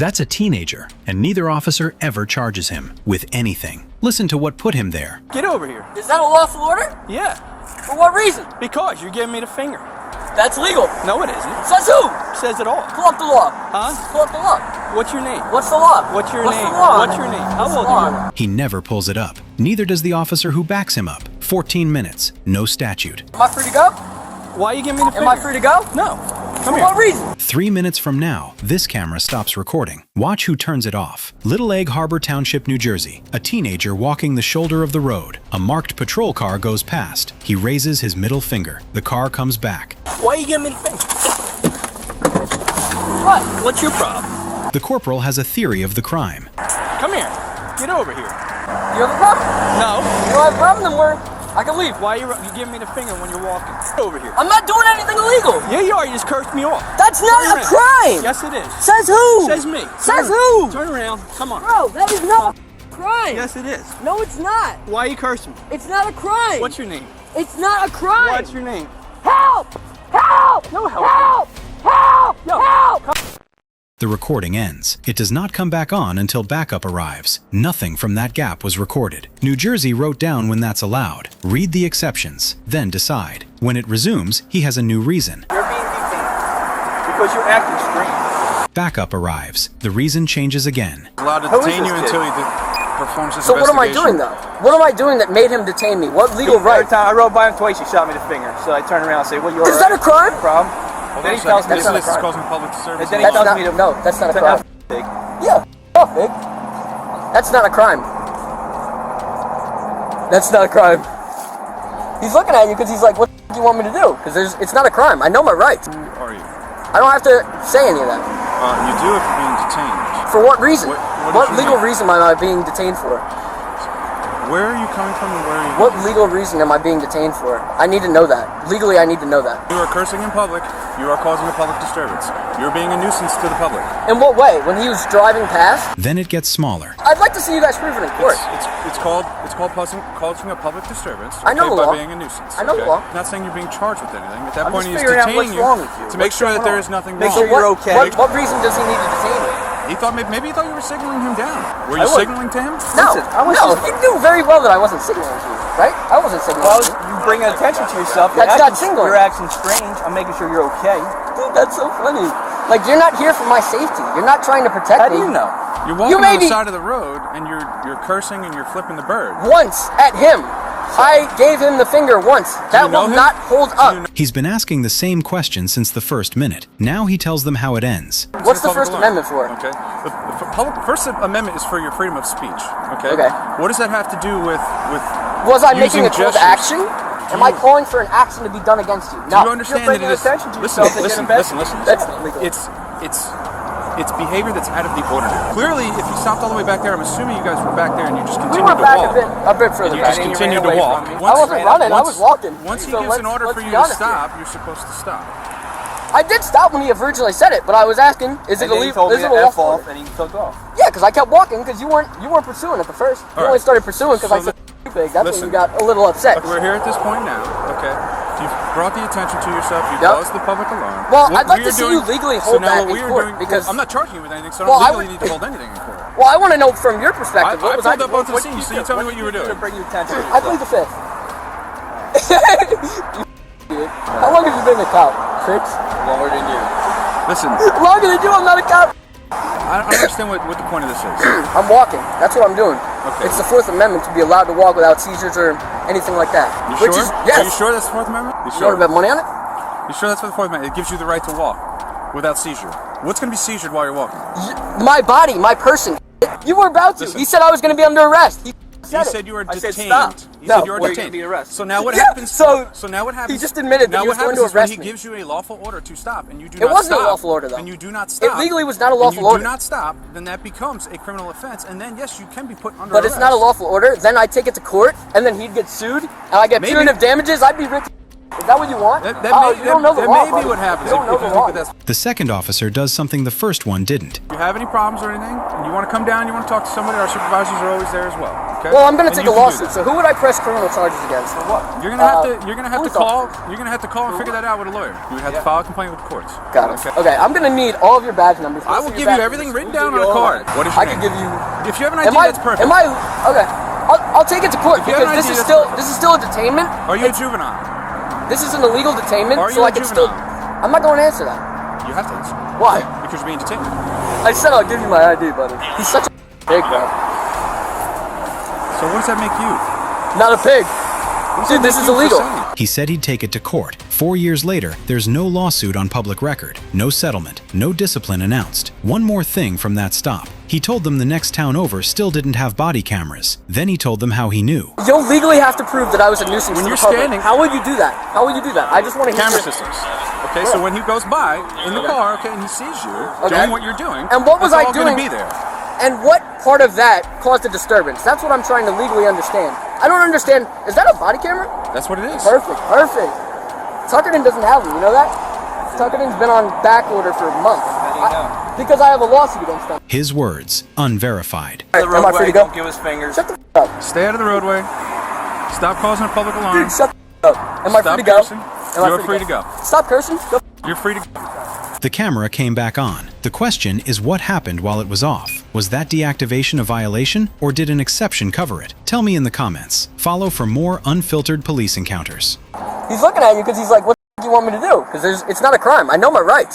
That's a teenager, and neither officer ever charges him with anything. Listen to what put him there. Get over here. Is that a lawful order? Yeah. For what reason? Because you're giving me the finger. That's legal. No, it isn't. Says who? Says it all. Pull up the law. Huh? Pull up the law. What's your name? What's the law? What's your What's name? The law? What's your name? How old are you? He never pulls it up. Neither does the officer who backs him up. 14 minutes, no statute. Am I free to go? Why are you giving me the finger? Am I free to go? No. Come For here. what reason? 3 minutes from now, this camera stops recording. Watch who turns it off. Little Egg Harbor Township, New Jersey. A teenager walking the shoulder of the road. A marked patrol car goes past. He raises his middle finger. The car comes back. Why are you giving me the finger? What? What's your problem? The corporal has a theory of the crime. Come here. Get over here. You have a problem? No. You don't have a problem, then I can leave. Why are you giving me the finger when you're walking? Get over here. I'm not doing anything illegal. Yeah, you are. You just cursed me off. That's Turn not a around. crime. Yes, it is. Says who? Says me. Says who? Turn around. Come on. Bro, that is not a crime. Yes, it is. No, it's not. Why are you cursing me? It's not a crime. What's your name? It's not a crime. What's your name? Help! Help! No help. Help! Help! Yo, Help! The recording ends. It does not come back on until backup arrives. Nothing from that gap was recorded. New Jersey wrote down when that's allowed. Read the exceptions, then decide. When it resumes, he has a new reason. You're being detained because you're acting strange. Backup arrives. The reason changes again. Allowed to Who is detain this you kid? until he performs his So what am I investigation. doing though? What am I doing that made him detain me? What legal Every right? time I rode by him twice, he shot me the finger. So I turned around and said, "Well, you're Is that a crime? problem?" Hold Then on he a tells second. me that's not a This is crime. causing public disturbance. And then he That's tells not, me to no, that's not a to crime. F big. Yeah, off, big. That's not a crime. That's not a crime. He's looking at you because he's like, what do you want me to do? Because it's not a crime. I know my rights. Who are you? I don't have to say any of that. You do if you're being detained. For what reason? What is your legal name? reason am I being detained for? Where are you coming from and where are you What going? legal reason am I being detained for? I need to know that. Legally, I need to know that. You are cursing in public. You are causing a public disturbance. You're being a nuisance to the public. In what way? When he was driving past? Then it gets smaller. I'd like to see you guys prove it in court. It's called causing a public disturbance. I know the law. By being a nuisance. I know the law. I'm not saying you're being charged with anything. At that I'm point, just he's figuring out detaining what's wrong with you. to make What's sure that going there on? is nothing Make wrong. sure you're okay. What reason does he need to detain me? He thought maybe he thought you were signaling him down. Were I you would. signaling to him? No, Listen, I was no, just- he knew very well that I wasn't signaling to you, right? I wasn't signaling Well, to you. you bring attention to yourself. That's not signaling. You're acting strange. I'm making sure you're okay. Dude, that's so funny. Like, you're not here for my safety. You're not trying to protect How me. do you know? You're walking may on the be- side of the road and you're cursing and you're flipping the bird. Once at him. I gave him the finger once. That you know will him? not hold Do you up. know- He's been asking the same question since the first minute. Now he tells them how it ends. What's the Public First alarm. Amendment for? Okay. First Amendment is for your freedom of speech. Okay. Okay. What does that have to do with Was I using making a call to gestures? action? Am I calling for an action to be done against you? Do No. you understand You're that bringing it is? attention to Listen, yourself to get listen, invested. listen, listen. That's not legal. It's behavior that's out of the ordinary. Clearly, if you stopped all the way back there, I'm assuming you guys were back there and you just We continued went to back walk. a bit further And you back. just And you continued ran to away walk. from me. I wasn't running, I was walking. Once he So gives an order let's for you be to honest here. stop, you're supposed to stop. I did stop when he originally said it, but I was asking, is it And then he illegal? told me Is it to a F lawful? off and he took off. Yeah, because I kept walking because you weren't pursuing at the first. You All only right. started pursuing because So I said big. That's listen. when you got a little upset. We're here at this point now, okay? You've brought the attention to yourself. You've Yep. caused the public alarm. Well, What I'd like we to are see doing- you legally so hold now that what we in are court doing, because I'm not charging you with anything, so I Well, don't I legally would- need to hold anything in court. Well, I want to know from your perspective. I what was I? pulled up onto the what- scene, so you tell me what you were To doing. bring your attention to I plead the yourself. fifth. How long have you been a cop? 6? Longer than you. Listen, Longer than you. I'm not a cop. I don't understand what the point of this is. I'm walking. That's what I'm doing. Okay. It's the Fourth Amendment to be allowed to walk without seizures or anything like that. You Which sure? is yes. Are you sure that's the Fourth Amendment? You You sure? want to bet money on it? You sure that's for the Fourth Amendment? It gives you the right to walk without seizure. What's going to be seizured while you're walking? My body, my person. You were about to. Listen. He said I was going to be under arrest. He You said said it. you were I said detained. stop. You No, said you were where you detained. gonna be arrested. So now what Yeah, happens? so now what happens? he just admitted that now he was what going happens to is when arrest he me. gives you a lawful order to stop, and you do It not wasn't a stop. lawful order, though. And you do not stop. It legally was not a and lawful you order. do not stop, then that becomes a criminal offense, and then yes, you can be put under But arrest. it's not a lawful order. Then I take it to court, and then he'd get sued, and I get Maybe. punitive damages. I'd be rich. Is that what you want? That Oh, may, you don't know the that law, may buddy. be what happens. You don't know if the you law. think that that's- The second officer does something the first one didn't. If you have any problems or anything, and you want to come down, you want to talk to somebody, our supervisors are always there as well. Okay. Well, I'm gonna And take you a can do lawsuit. that. So who would I press criminal charges against? For what? You're gonna have to. You're gonna have to police call. officer. You're gonna have to call and figure that out with a lawyer. You would have to file a complaint with the courts. Got it. Okay, I'm gonna need all of your badge numbers. I will give you everything written down on a card. What is your I name? can give you. If you have an ID, that's perfect. Am I? Okay. I'll take it to court you have because an this ID, is that's still a detainment. Are you a juvenile? This is an illegal detainment, Are you so a I can still. juvenile? I'm not going to answer that. You have to answer. Why? Because you're being detained. I said I'll give you my ID, buddy. He's such a pig, bro. So what does that make you? Not a pig. Dude, this is illegal. He said he'd take it to court. 4 years later, there's no lawsuit on public record, no settlement, no discipline announced. One more thing from that stop. He told them the next town over still didn't have body cameras. Then he told them how he knew. You'll legally have to prove that I was a nuisance When to you're the public. standing- How will you do that? How will you do that? I just want to hear Camera your- systems. Okay, so when he goes by in the car, okay, and he sees you doing what you're doing, And what was that's I all doing? Gonna be there. And what part of that caused a disturbance? That's what I'm trying to legally understand. I don't understand. Is that a body camera? That's what it is. Perfect, perfect. Tuckerton doesn't have them, you know that? Tuckerton's been on back order for months. Because I have a lawsuit against them. His words, unverified. Am I free to go? Don't give us fingers. Shut the f up. Stay out of the roadway. Stop causing a public alarm. Dude, shut the f up. Am I free Stop to go? cursing. Am I You're free to go. Stop cursing. Go. You're free to go. The camera came back on. The question is what happened while it was off? Was that deactivation a violation, or did an exception cover it? Tell me in the comments. Follow for more unfiltered police encounters. He's looking at you because he's like, what the f you want me to do? Because it's not a crime. I know my rights.